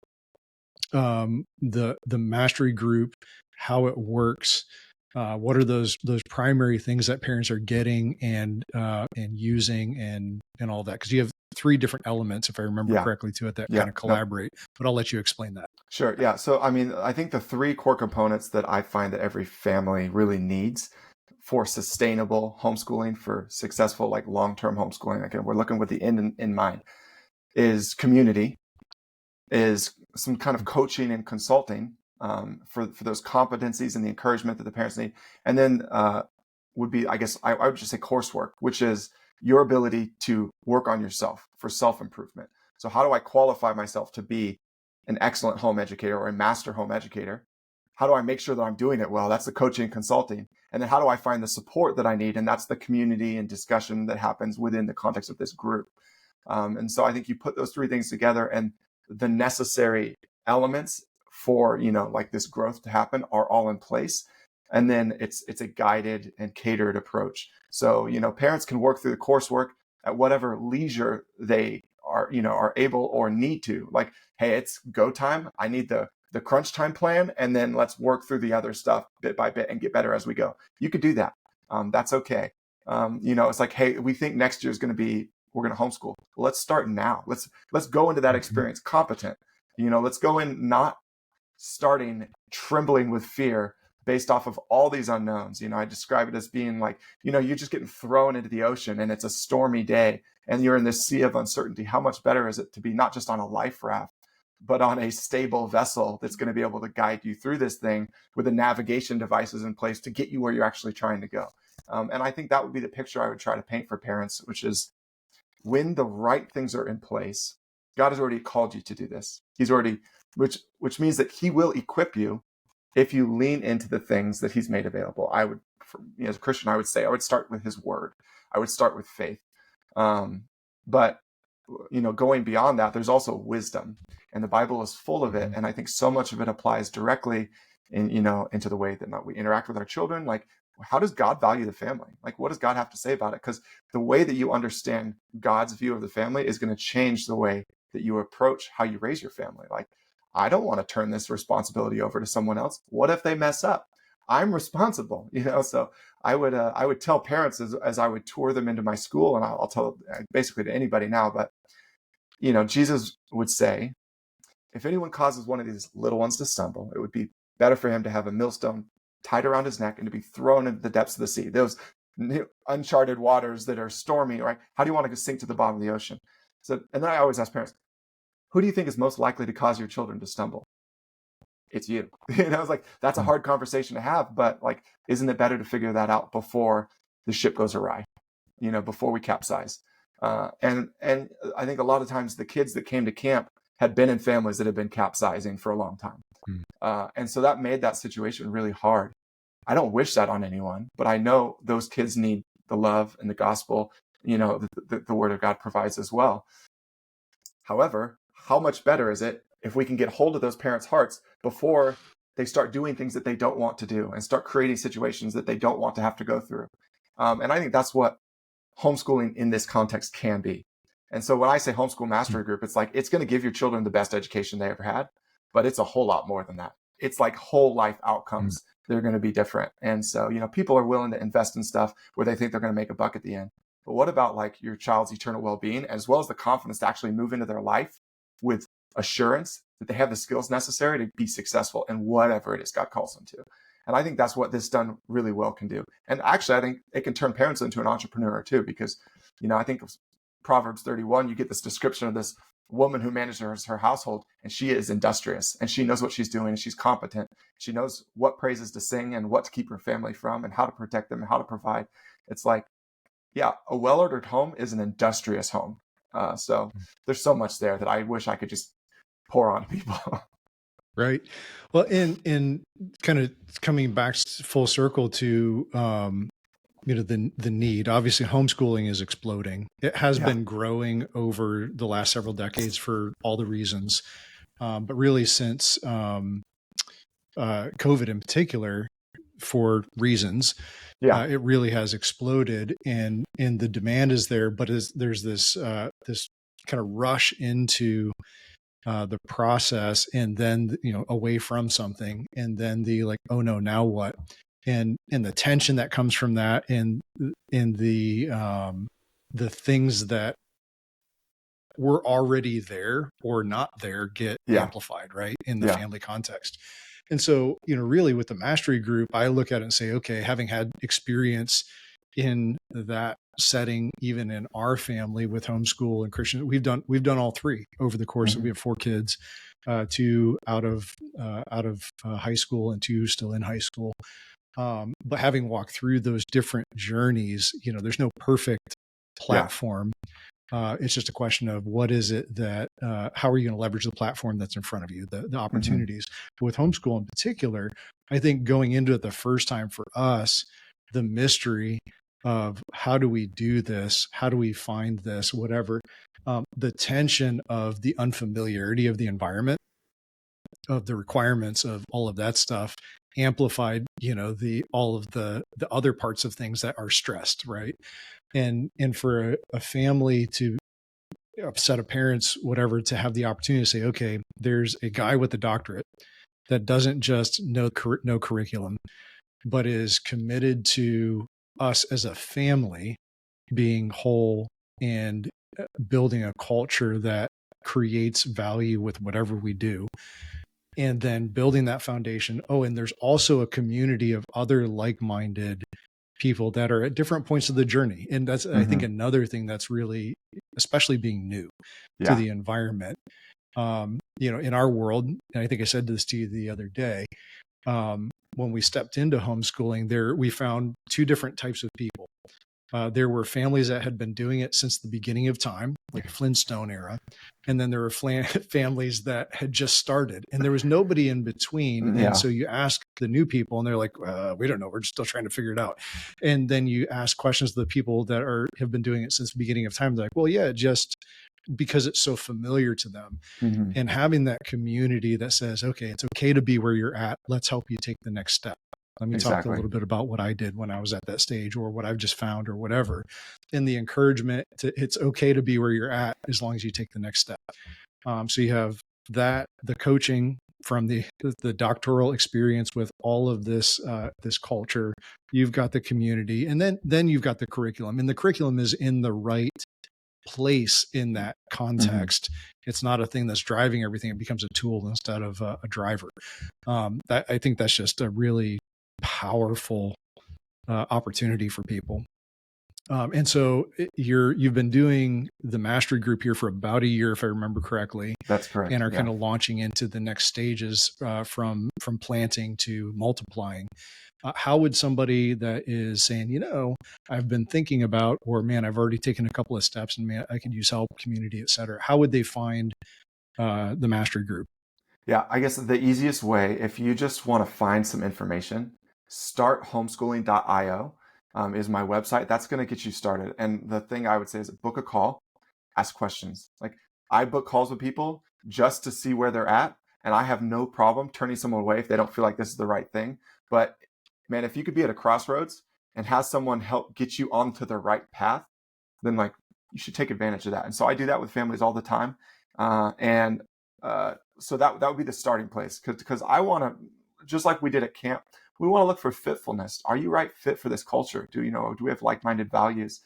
the mastery group, how it works. What are those primary things that parents are getting and using and all that? Because you have 3 different elements, if I remember correctly, to it that kind of collaborate. But I'll let you explain that. Sure. Yeah. So I think the 3 core components that I find that every family really needs for sustainable homeschooling, for successful, like, long-term homeschooling, again, we're looking with the end in mind, is community, is some kind of coaching and consulting for those competencies and the encouragement that the parents need. And then would be, I guess, I would just say coursework, which is your ability to work on yourself for self-improvement. So how do I qualify myself to be an excellent home educator or a master home educator? How do I make sure that I'm doing it well? That's the coaching and consulting. And then how do I find the support that I need? And that's the community and discussion that happens within the context of this group. And so I think you put those 3 things together, and the necessary elements for, like, this growth to happen are all in place. And then it's a guided and catered approach. So, parents can work through the coursework at whatever leisure they are able or need to. Like, hey, it's go time. I need the crunch time plan, and then let's work through the other stuff bit by bit and get better as we go. You could do that. That's okay. It's like, hey, we think next year is going to be, we're going to homeschool. Well, let's start now. Let's go into that experience competent. Let's go in not starting trembling with fear based off of all these unknowns. I describe it as being like, you're just getting thrown into the ocean and it's a stormy day and you're in this sea of uncertainty. How much better is it to be not just on a life raft, but on a stable vessel that's going to be able to guide you through this thing with the navigation devices in place to get you where you're actually trying to go. And I think that would be the picture I would try to paint for parents, which is when the right things are in place, God has already called you to do this. He's already, which means that he will equip you if you lean into the things that he's made available. I would, as a Christian, I would say I would start with his word. I would start with faith. But going beyond that, there's also wisdom, and the Bible is full of it. And I think so much of it applies directly into the way that we interact with our children. Like, how does God value the family? Like, what does God have to say about it? Because the way that you understand God's view of the family is going to change the way that you approach how you raise your family. Like, I don't want to turn this responsibility over to someone else. What if they mess up? I'm responsible, So I would tell parents as I would tour them into my school, and I'll tell basically to anybody now, but Jesus would say, if anyone causes one of these little ones to stumble, it would be better for him to have a millstone tied around his neck and to be thrown into the depths of the sea, those uncharted waters that are stormy, right? How do you want to sink to the bottom of the ocean? So, and then I always ask parents, who do you think is most likely to cause your children to stumble? It's you. It's like, that's a hard conversation to have, but like, isn't it better to figure that out before the ship goes awry, before we capsize? And I think a lot of times the kids that came to camp had been in families that had been capsizing for a long time. And so that made that situation really hard. I don't wish that on anyone, but I know those kids need the love and the gospel, the word of God provides as well. However, how much better is it if we can get hold of those parents' hearts before they start doing things that they don't want to do and start creating situations that they don't want to have to go through? And I think that's what homeschooling in this context can be. And so when I say Homeschool Mastery Group, it's like, it's going to give your children the best education they ever had, but it's a whole lot more than that. It's like whole life outcomes. They're going to be different. And so, people are willing to invest in stuff where they think they're going to make a buck at the end. But what about like your child's eternal well-being, as well as the confidence to actually move into their life with assurance that they have the skills necessary to be successful in whatever it is God calls them to? And I think that's what this done really well can do. And actually, I think it can turn parents into an entrepreneur too, because, I think of Proverbs 31, you get this description of this woman who manages her household, and she is industrious and she knows what she's doing and she's competent. She knows what praises to sing and what to keep her family from and how to protect them and how to provide. It's like, yeah, a well-ordered home is an industrious home. So there's so much there that I wish I could just pour on people. Right. Well, in kind of coming back full circle to, the need, obviously homeschooling is exploding. It has been growing over the last several decades for all the reasons. But really since COVID in particular, for reasons, it really has exploded, and the demand is there, but there's this kind of rush into the process, and then away from something, and then the like, oh no, now what? And the tension that comes from that, and in the things that were already there or not there get amplified, right, in the family context. And so, really with the mastery group, I look at it and say, okay, having had experience in that setting, even in our family with homeschool and Christian, we've done all three over the course of, we have 4 kids, 2 out of high school and 2 still in high school. But having walked through those different journeys, there's no perfect platform. It's just a question of what is it that, how are you going to leverage the platform that's in front of you, the opportunities. But with homeschool in particular, I think going into it the first time for us, the mystery of how do we do this? How do we find this? Whatever, the tension of the unfamiliarity of the environment, of the requirements of all of that stuff, amplified, all of the other parts of things that are stressed, right? And for a family to, a set of parents, whatever, to have the opportunity to say, okay, there's a guy with a doctorate that doesn't just know curriculum, but is committed to us as a family being whole and building a culture that creates value with whatever we do. and then building that foundation. Oh, and there's also a community of other like-minded people that are at different points of the journey. And that's, I think, another thing that's really, especially being new to the environment. In our world, and I think I said this to you the other day, when we stepped into homeschooling, we found two different types of people. There were families that had been doing it since the beginning of time, like Flintstone era. And then there were families that had just started, and there was nobody in between. And so you ask the new people and they're like, we don't know. We're still trying to figure it out. And then you ask questions to the people that have been doing it since the beginning of time. They're like, well, yeah, just because it's so familiar to them. And having that community that says, okay, it's okay to be where you're at. Let's help you take the next step. Let me talk a little bit about what I did when I was at that stage, or what I've just found, or whatever. And the encouragement it's okay to be where you're at as long as you take the next step. So you have that, the coaching from the doctoral experience with all of this culture. You've got the community, and then you've got the curriculum. And the curriculum is in the right place in that context. It's not a thing that's driving everything. It becomes a tool instead of a driver. I think that's just a really powerful opportunity for people. And so you've been doing the mastery group here for about a year, if I remember correctly. That's correct. And are kind of launching into the next stages from planting to multiplying. How would somebody that is saying, I've been thinking about, or man, I've already taken a couple of steps and man, I could use help, community, et cetera. How would they find the mastery group? Yeah, I guess the easiest way, if you just want to find some information, starthomeschooling.io is my website. That's going to get you started. And the thing I would say is book a call, ask questions. Like, I book calls with people just to see where they're at. And I have no problem turning someone away if they don't feel like this is the right thing. But man, if you could be at a crossroads and have someone help get you onto the right path, then you should take advantage of that. And so I do that with families all the time. So that would be the starting place, because I want to, just like we did at camp, we want to look for fitfulness. Are you right fit for this culture? Do we have like-minded values?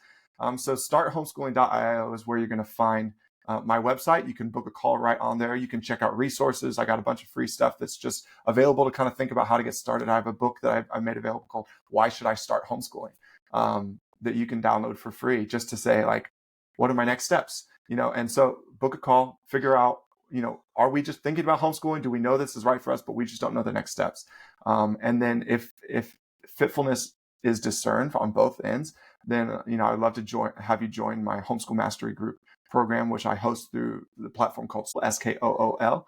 So starthomeschooling.io is where you're going to find my website. You can book a call right on there. You can check out resources. I got a bunch of free stuff that's just available to kind of think about how to get started. I have a book that I made available called Why Should I Start Homeschooling? That you can download for free, just to say, what are my next steps? And so book a call, figure out, are we just thinking about homeschooling? Do we know this is right for us, but we just don't know the next steps? And then if fitfulness is discerned on both ends, then, I'd love to have you join my Homeschool Mastery Group program, which I host through the platform called SKOOL,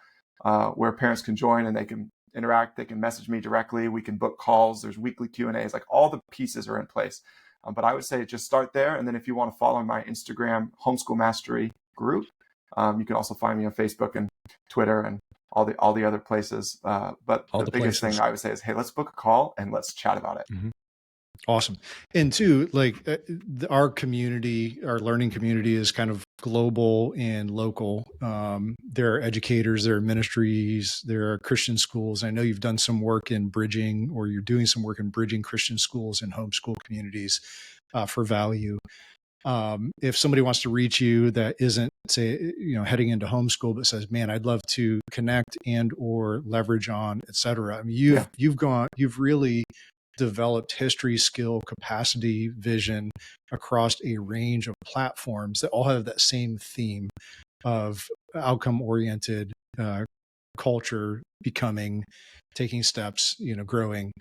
where parents can join and they can interact. They can message me directly. We can book calls. There's weekly Q&As. All the pieces are in place. But I would say just start there. And then if you want to follow my Instagram, Homeschool Mastery Group, you can also find me on Facebook and Twitter and all the other places. But the biggest thing I would say is, hey, let's book a call and let's chat about it. Mm-hmm. Awesome. And two, our community, our learning community is kind of global and local. There are educators, there are ministries, there are Christian schools. I know you've done some work in bridging, or you're doing some work in bridging Christian schools and homeschool communities for value. If somebody wants to reach you that isn't, say, heading into homeschool, but says, man, I'd love to connect and or leverage on, et cetera. I mean, you've really developed history, skill, capacity, vision across a range of platforms that all have that same theme of outcome-oriented culture, becoming, taking steps, growing,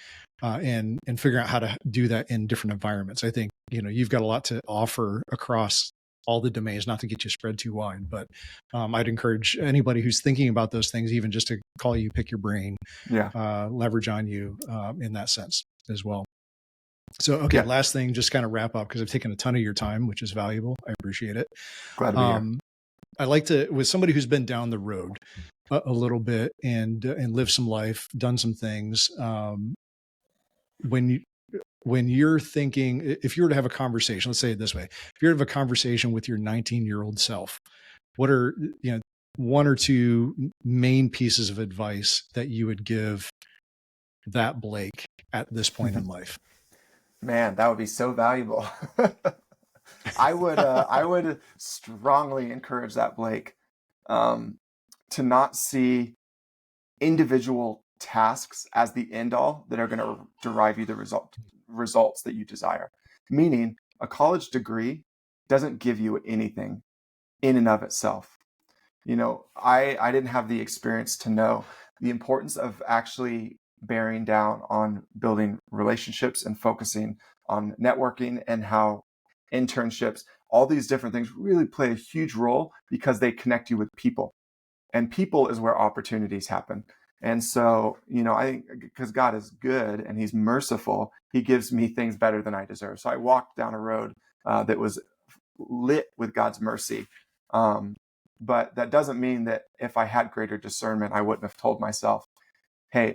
and figuring out how to do that in different environments. I think, you've got a lot to offer across all the domains, not to get you spread too wide, but I'd encourage anybody who's thinking about those things, even just to call you, pick your brain, leverage on you in that sense as well. So, okay, last thing, just kind of wrap up, because I've taken a ton of your time, which is valuable. I appreciate it. Glad to be here. I like to, with somebody who's been down the road a little bit and lived some life, done some things. When you're thinking, if you were to have a conversation, let's say it this way, if you were to have a conversation with your 19-year-old self, what are, one or two main pieces of advice that you would give that Blake at this point in life? Man, that would be so valuable. I would strongly encourage that Blake to not see individual tasks as the end all that are going to derive you the results that you desire. Meaning, a college degree doesn't give you anything in and of itself. I didn't have the experience to know the importance of actually bearing down on building relationships and focusing on networking, and how internships, all these different things really play a huge role because they connect you with people. And people is where opportunities happen. And so, I think because God is good and he's merciful, he gives me things better than I deserve. So I walked down a road that was lit with God's mercy. But that doesn't mean that if I had greater discernment, I wouldn't have told myself, hey,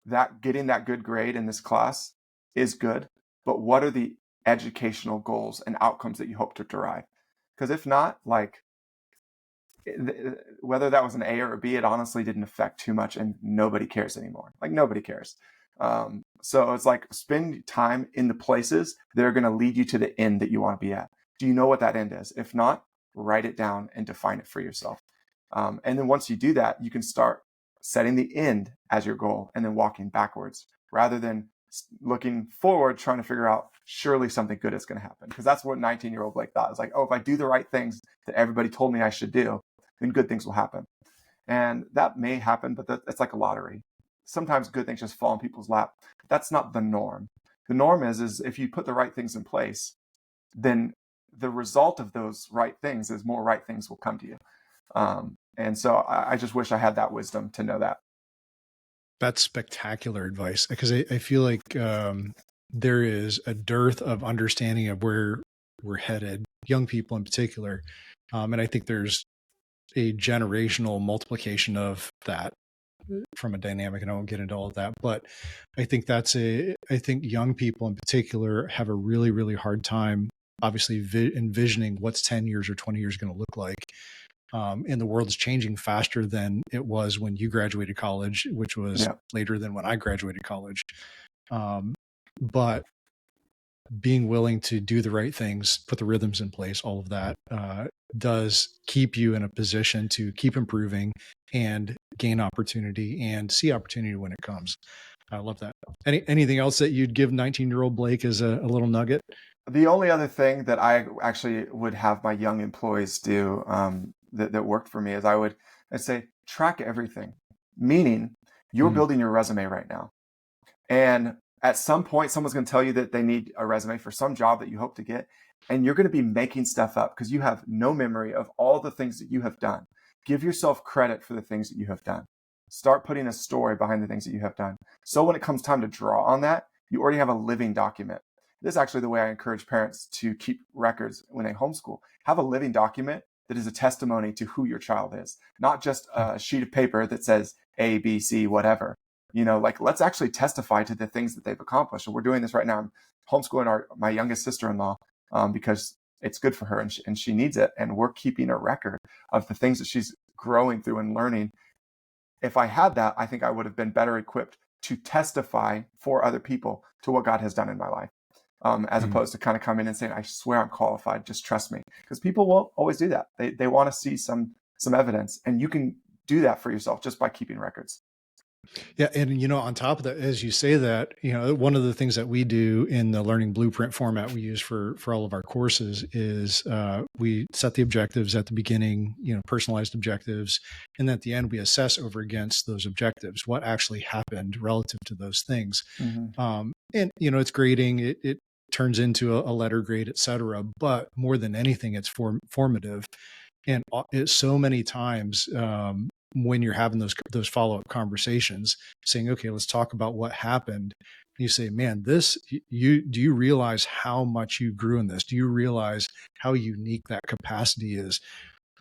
that getting that good grade in this class is good, but what are the educational goals and outcomes that you hope to derive? Because if not, like, whether that was an A or a B, it honestly didn't affect too much, and nobody cares anymore. Like, nobody cares. So it's like, spend time in the places that are going to lead you to the end that you want to be at. Do you know what that end is? If not, write it down and define it for yourself. And then once you do that, you can start setting the end as your goal and then walking backwards, rather than looking forward, trying to figure out surely something good is going to happen. Because that's what 19-year-old Blake thought. It's like, oh, if I do the right things that everybody told me I should do, then good things will happen. And that may happen, but it's like a lottery. Sometimes good things just fall in people's lap. That's not the norm. The norm is if you put the right things in place, then the result of those right things is more right things will come to you. And so I just wish I had that wisdom to know that. That's spectacular advice, because I feel like there is a dearth of understanding of where we're headed, young people in particular. And I think there's a generational multiplication of that from a dynamic, and I won't get into all of that, but I think I think young people in particular have a really, really hard time, obviously, envisioning what's 10 years or 20 years going to look like. And the world is changing faster than it was when you graduated college, which was later than when I graduated college. But being willing to do the right things, put the rhythms in place, all of that does keep you in a position to keep improving and gain opportunity and see opportunity when it comes. I love that. Anything else that you'd give 19-year-old Blake as a little nugget? The only other thing that I actually would have my young employees do that worked for me is I'd say track everything. Meaning, you're building your resume right now. And at some point, someone's going to tell you that they need a resume for some job that you hope to get. And you're going to be making stuff up because you have no memory of all the things that you have done. Give yourself credit for the things that you have done. Start putting a story behind the things that you have done. So when it comes time to draw on that, you already have a living document. This is actually the way I encourage parents to keep records when they homeschool. Have a living document that is a testimony to who your child is, not just a sheet of paper that says A, B, C, whatever. Like, let's actually testify to the things that they've accomplished. And we're doing this right now. I'm homeschooling my youngest sister-in-law because it's good for her and she needs it. And we're keeping a record of the things that she's growing through and learning. If I had that, I think I would have been better equipped to testify for other people to what God has done in my life, as opposed to kind of come in and saying, I swear I'm qualified, just trust me. Because people won't always do that. They want to see some evidence, and you can do that for yourself just by keeping records. Yeah. And, on top of that, as you say that, one of the things that we do in the learning blueprint format we use for all of our courses is we set the objectives at the beginning, personalized objectives. And at the end, we assess over against those objectives, what actually happened relative to those things. And, it's grading, it turns into a letter grade, et cetera. But more than anything, it's formative. And so many times, when you're having those follow-up conversations, saying, okay, let's talk about what happened. You say, man, do you realize how much you grew in this? Do you realize how unique that capacity is?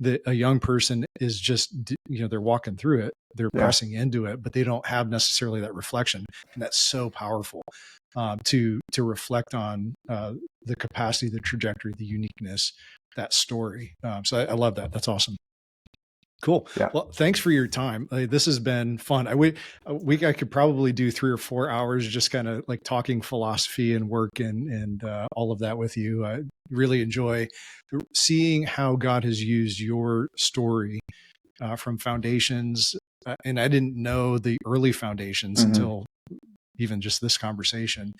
That a young person is just, they're walking through it, they're pressing into it, but they don't have necessarily that reflection. And that's so powerful to reflect on the capacity, the trajectory, the uniqueness, that story. So I love that. That's awesome. Cool. Yeah. Well, thanks for your time. This has been fun. I could probably do 3 or 4 hours just kind of like talking philosophy and work and all of that with you. I really enjoy seeing how God has used your story from foundations and I didn't know the early foundations Mm-hmm. until even just this conversation,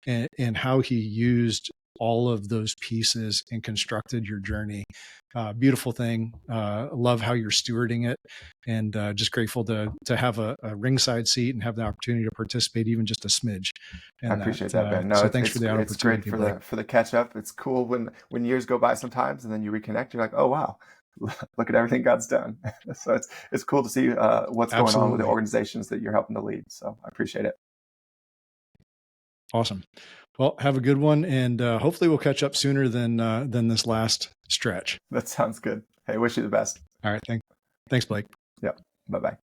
and how he used all of those pieces and constructed your journey. Beautiful thing. Love how you're stewarding it, and just grateful to have a ringside seat and have the opportunity to participate even just a smidge in I that. appreciate that, Ben. No, So thanks for the it's great opportunity, Blake. for the catch up. It's cool when years go by sometimes, and then you reconnect. You're like, oh wow, look at everything God's done. So it's cool to see what's going on with the organizations that you're helping to lead. So I appreciate it. Awesome. Well, have a good one, and hopefully we'll catch up sooner than this last stretch. That sounds good. Hey, wish you the best. All right. Thanks, Blake. Yep. Bye-bye.